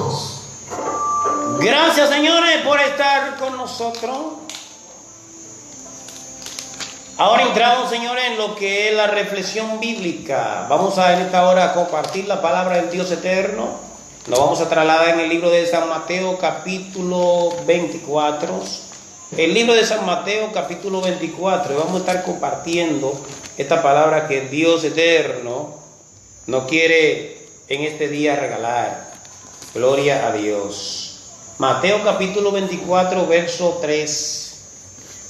juntos. Gracias, señores, por estar con nosotros. Ahora entramos, señores, en lo que es la reflexión bíblica. Vamos a en esta hora compartir la palabra del Dios eterno. Nos vamos a trasladar en el libro de San Mateo, capítulo 24. El libro de San Mateo, capítulo 24. Y vamos a estar compartiendo esta palabra que Dios eterno nos quiere en este día regalar. Gloria a Dios. Mateo, capítulo 24, verso 3.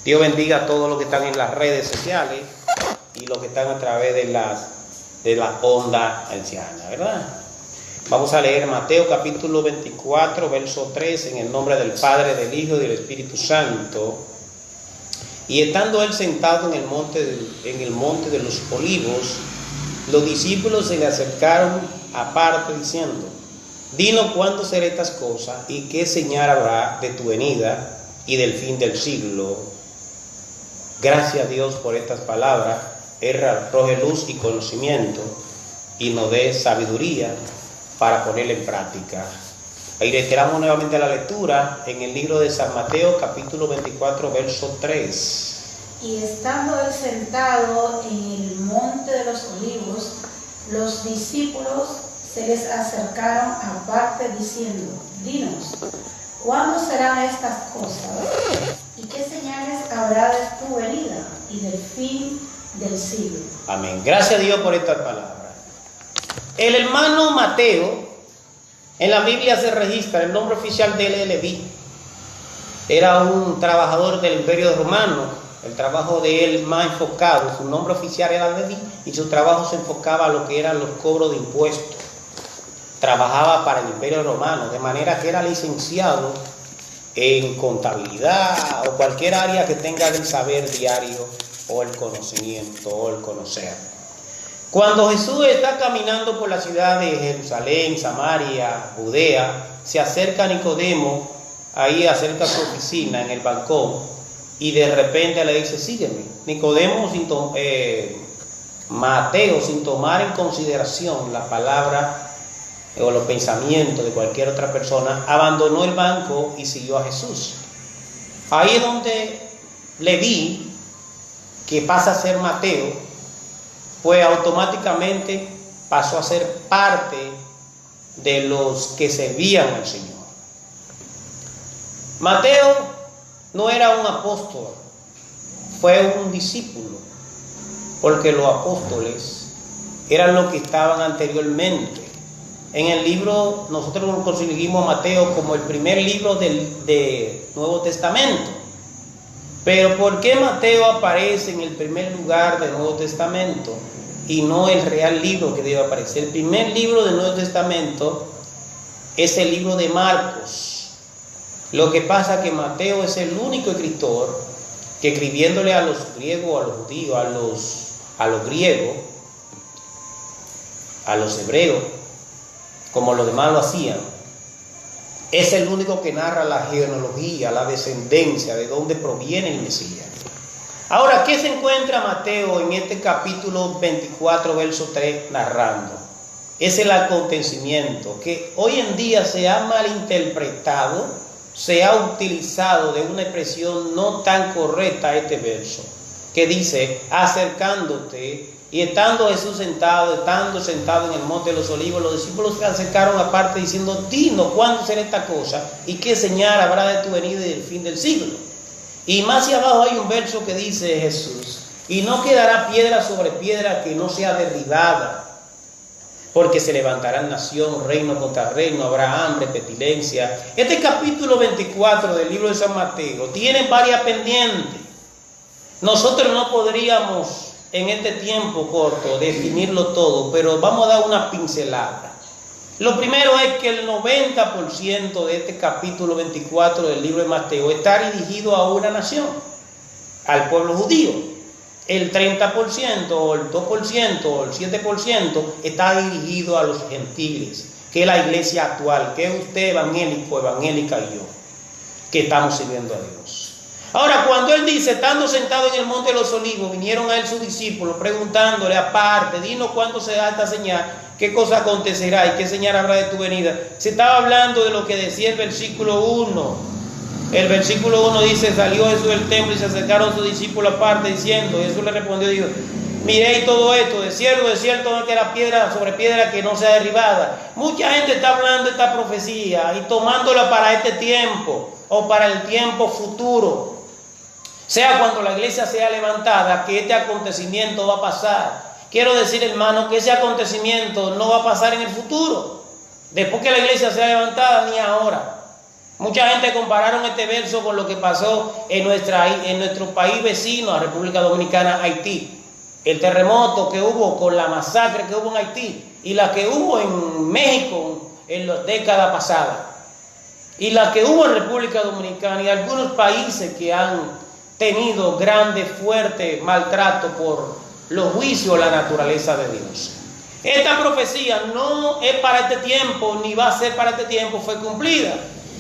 Dios bendiga a todos los que están en las redes sociales y los que están a través de la onda anciana, ¿verdad? Vamos a leer Mateo capítulo 24, verso 3, en el nombre del Padre, del Hijo y del Espíritu Santo. Y estando él sentado en el monte de los Olivos, los discípulos se le acercaron aparte diciendo: Dinos cuándo serán estas cosas y qué señal habrá de tu venida y del fin del siglo. Gracias a Dios por estas palabras. Él arroje luz y conocimiento y nos dé sabiduría para ponerla en práctica. Ahí reiteramos nuevamente la lectura en el libro de San Mateo, capítulo 24, verso 3. Y estando él sentado en el monte de los Olivos, los discípulos se les acercaron aparte diciendo: Dinos, ¿cuándo serán estas cosas? ¿Y qué señales habrá de tu venida y del fin del siglo? Amén. Gracias a Dios por estas palabras. El hermano Mateo, en la Biblia se registra, el nombre oficial de él es Leví. Era un trabajador del Imperio Romano. El trabajo de él más enfocado, su nombre oficial era Leví, y su trabajo se enfocaba a lo que eran los cobros de impuestos. Trabajaba para el Imperio Romano, de manera que era licenciado en contabilidad o cualquier área que tenga el saber diario o el conocimiento o el conocer. Cuando Jesús está caminando por la ciudad de Jerusalén, Samaria, Judea, se acerca a Nicodemo, ahí acerca a su oficina en el balcón, y de repente le dice: sígueme. Nicodemo, Mateo, sin tomar en consideración la palabra o los pensamientos de cualquier otra persona, abandonó el banco y siguió a Jesús. Ahí es donde Leví, que pasa a ser Mateo, pues automáticamente pasó a ser parte de los que servían al Señor. Mateo no era un apóstol, fue un discípulo, porque los apóstoles eran los que estaban anteriormente. En el libro, nosotros conseguimos a Mateo como el primer libro del Nuevo Testamento. Pero ¿por qué Mateo aparece en el primer lugar del Nuevo Testamento y no el real libro que debe aparecer? El primer libro del Nuevo Testamento es el libro de Marcos. Lo que pasa es que Mateo es el único escritor que, escribiéndole a los griegos, a los judíos, a los griegos, a los hebreos, como los demás lo hacían, es el único que narra la genealogía, la descendencia, de dónde proviene el Mesías. Ahora, ¿qué se encuentra Mateo en este capítulo 24, verso 3, narrando? Es el acontecimiento que hoy en día se ha malinterpretado, se ha utilizado de una expresión no tan correcta este verso, que dice: acercándote. Y estando Jesús sentado en el monte de los Olivos, los discípulos se acercaron aparte diciendo: Dinos cuándo será esta cosa y qué señal habrá de tu venida y del fin del siglo. Y más hacia abajo hay un verso que dice Jesús: y no quedará piedra sobre piedra que no sea derribada, porque se levantarán nación, reino contra reino, habrá hambre, pestilencia. Este capítulo 24 del libro de San Mateo tiene varias pendientes. Nosotros no podríamos en este tiempo corto definirlo todo, pero vamos a dar una pincelada. Lo primero es que el 90% de este capítulo 24 del libro de Mateo está dirigido a una nación, al pueblo judío. El 30% o el 2% o el 7% está dirigido a los gentiles, que es la iglesia actual, que es usted evangélico, evangélica y yo, que estamos sirviendo a Dios. Ahora, cuando él dice: estando sentado en el monte de los Olivos, vinieron a él sus discípulos preguntándole aparte: dinos cuándo será esta señal ¿qué cosa acontecerá y qué señal habrá de tu venida? Se estaba hablando de lo que decía el versículo 1. El versículo 1 dice: salió Jesús del templo y se acercaron sus discípulos aparte diciendo, Jesús le respondió y dijo: miréis todo esto, de cierto no queda piedra sobre piedra que no sea derribada. Mucha gente está hablando de esta profecía y tomándola para este tiempo o para el tiempo futuro. Sea cuando la iglesia sea levantada, que este acontecimiento va a pasar. Quiero decir, hermano, que ese acontecimiento no va a pasar en el futuro, después que la iglesia sea levantada, ni ahora. Mucha gente compararon este verso con lo que pasó en nuestro país vecino, a República Dominicana, Haití. El terremoto que hubo con la masacre que hubo en Haití y la que hubo en México en las décadas pasadas y la que hubo en República Dominicana y algunos países que han tenido grande, fuerte maltrato por los juicios de la naturaleza de Dios. Esta profecía no es para este tiempo ni va a ser para este tiempo, fue cumplida.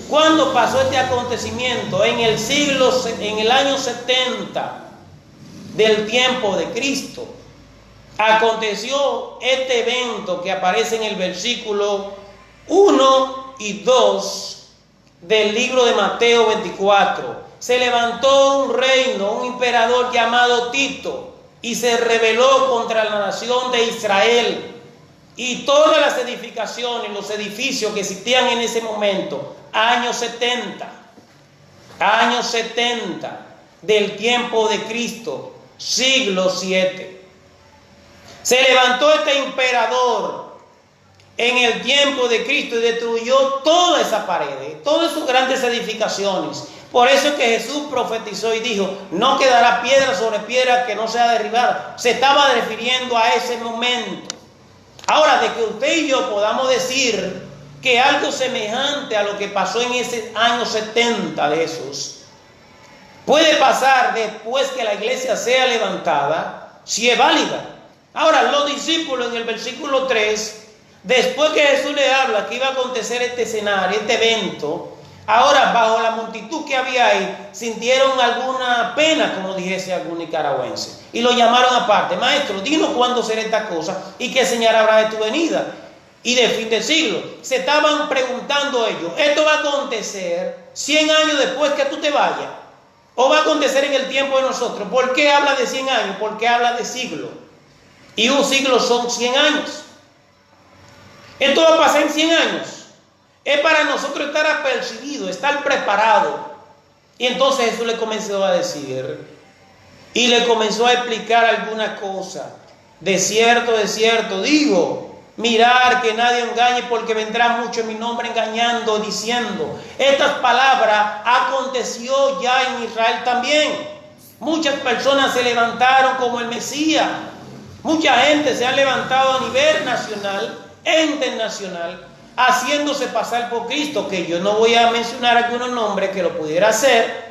¿Cuándo pasó este acontecimiento? En el año 70 del tiempo de Cristo. Aconteció este evento que aparece en el versículo 1 y 2 del libro de Mateo 24. Se levantó un reino, un emperador llamado Tito, y se rebeló contra la nación de Israel. Y todas las edificaciones, los edificios que existían en ese momento, años 70 del tiempo de Cristo, siglo 7. Se levantó este emperador en el tiempo de Cristo y destruyó toda esa pared, todas sus grandes edificaciones. Por eso es que Jesús profetizó y dijo: no quedará piedra sobre piedra que no sea derribada. Se estaba refiriendo a ese momento. Ahora, de que usted y yo podamos decir que algo semejante a lo que pasó en ese año 70 de Jesús puede pasar después que la iglesia sea levantada, si es válida. Ahora, los discípulos en el versículo 3, después que Jesús le habla que iba a acontecer este escenario, este evento, ahora bajo la multitud que había ahí, sintieron alguna pena, como dijese algún nicaragüense, y lo llamaron aparte: maestro, dinos cuándo será esta cosa y qué señal habrá de tu venida y del fin del siglo. Se estaban preguntando ellos: ¿esto va a acontecer 100 años después que tú te vayas? ¿O va a acontecer en el tiempo de nosotros? ¿Por qué habla de 100 años? Porque habla de siglo. Y un siglo son 100 años. Esto va a pasar en 100 años. Es para nosotros estar apercibidos, estar preparados. Y entonces Jesús le comenzó a decir, y le comenzó a explicar alguna cosa. De cierto digo, mirar que nadie engañe, porque vendrá mucho en mi nombre engañando, diciendo. Estas palabras aconteció ya en Israel también. Muchas personas se levantaron como el Mesías. Mucha gente se ha levantado a nivel nacional e internacional, haciéndose pasar por Cristo, que yo no voy a mencionar algunos nombres que lo pudiera hacer.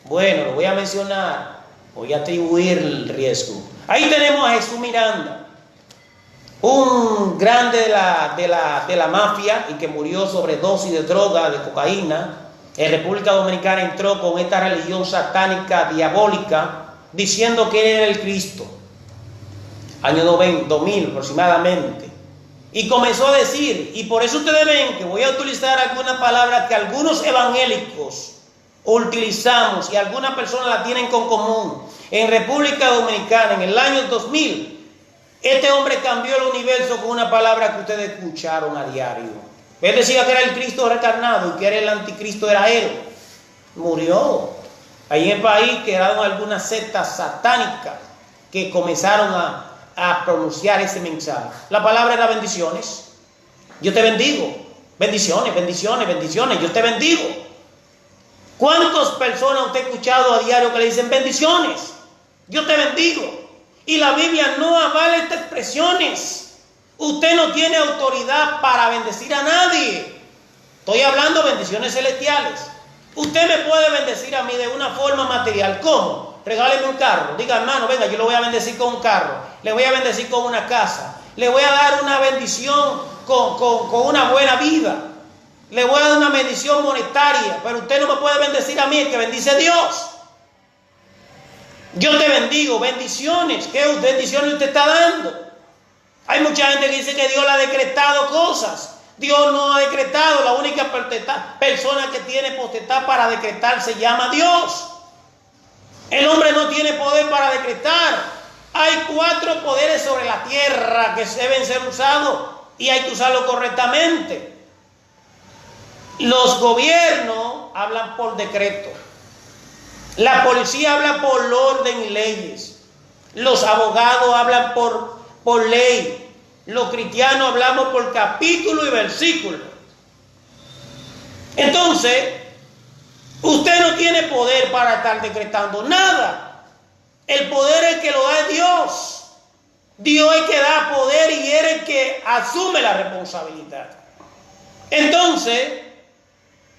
Bueno, lo voy a mencionar, voy a atribuir el riesgo. Ahí tenemos a Jesús Miranda, un grande de la mafia y que murió sobredosis de droga, de cocaína. En República Dominicana entró con esta religión satánica, diabólica, diciendo que él era el Cristo, año 2000 aproximadamente. Y comenzó a decir, y por eso ustedes ven que voy a utilizar algunas palabras que algunos evangélicos utilizamos y algunas personas la tienen con común. En República Dominicana, en el año 2000, este hombre cambió el universo con una palabra que ustedes escucharon a diario. Él decía que era el Cristo recarnado y que era el anticristo, era él. Murió. Ahí en el país quedaron algunas sectas satánicas que comenzaron a pronunciar ese mensaje. La palabra era bendiciones. Yo te bendigo. Bendiciones, yo te bendigo. ¿Cuántas personas usted ha escuchado a diario que le dicen bendiciones? Yo te bendigo. Y la Biblia no avala estas expresiones. Usted no tiene autoridad para bendecir a nadie. Estoy hablando de bendiciones celestiales. Usted me puede bendecir a mí de una forma material. ¿Cómo? Regáleme un carro. Diga, hermano, venga, yo lo voy a bendecir con un carro. Le voy a bendecir con una casa. Le voy a dar una bendición con una buena vida. Le voy a dar una bendición monetaria. Pero usted no me puede bendecir a mí, el que bendice a Dios. Yo te bendigo. Bendiciones. ¿Qué bendiciones usted está dando? Hay mucha gente que dice que Dios le ha decretado cosas. Dios no ha decretado. La única persona que tiene potestad para decretar se llama Dios. El hombre no tiene poder para decretar. Hay 4 poderes sobre la tierra que deben ser usados y hay que usarlo correctamente. Los gobiernos hablan por decreto. La policía habla por orden y leyes. Los abogados hablan por ley. Los cristianos hablamos por capítulo y versículo. Entonces, usted no tiene poder para estar decretando nada. El poder es el que lo da Dios. Dios es el que da poder y es el que asume la responsabilidad. Entonces,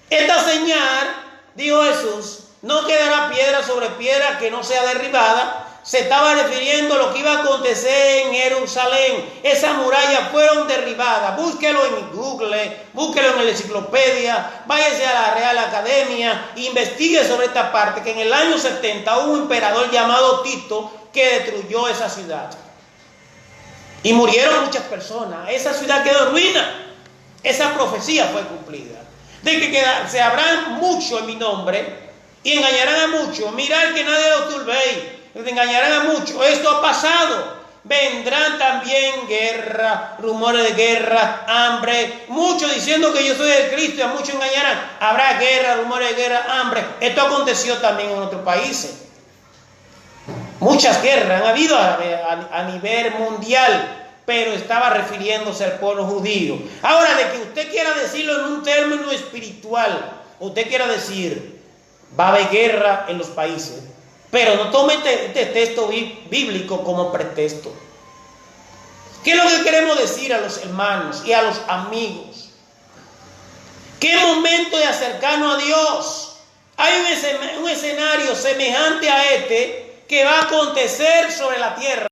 esta señal, dijo Jesús, no quedará piedra sobre piedra que no sea derribada. Se estaba refiriendo a lo que iba a acontecer en Jerusalén. Esas murallas fueron derribadas. Búsquelo en Google, búsquelo en la enciclopedia, váyase a la Real Academia, investigue sobre esta parte, que en el año 70 hubo un emperador llamado Tito que destruyó esa ciudad. Y murieron muchas personas. Esa ciudad quedó en ruina. Esa profecía fue cumplida. De que se habrán mucho en mi nombre y engañarán a muchos. Mirad que nadie los turbéis. Engañarán a muchos. Esto ha pasado. Vendrán también guerra, rumores de guerra, hambre. Muchos diciendo que yo soy el Cristo y a muchos engañarán. Habrá guerra, rumores de guerra, hambre. Esto aconteció también en otros países. Muchas guerras han habido a nivel mundial, pero estaba refiriéndose al pueblo judío. Ahora, de que usted quiera decirlo en un término espiritual, usted quiera decir, va a haber guerra en los países, pero no tome este texto bíblico como pretexto. ¿Qué es lo que queremos decir a los hermanos y a los amigos? ¿Qué momento de acercarnos a Dios? Hay un escenario semejante a este que va a acontecer sobre la tierra.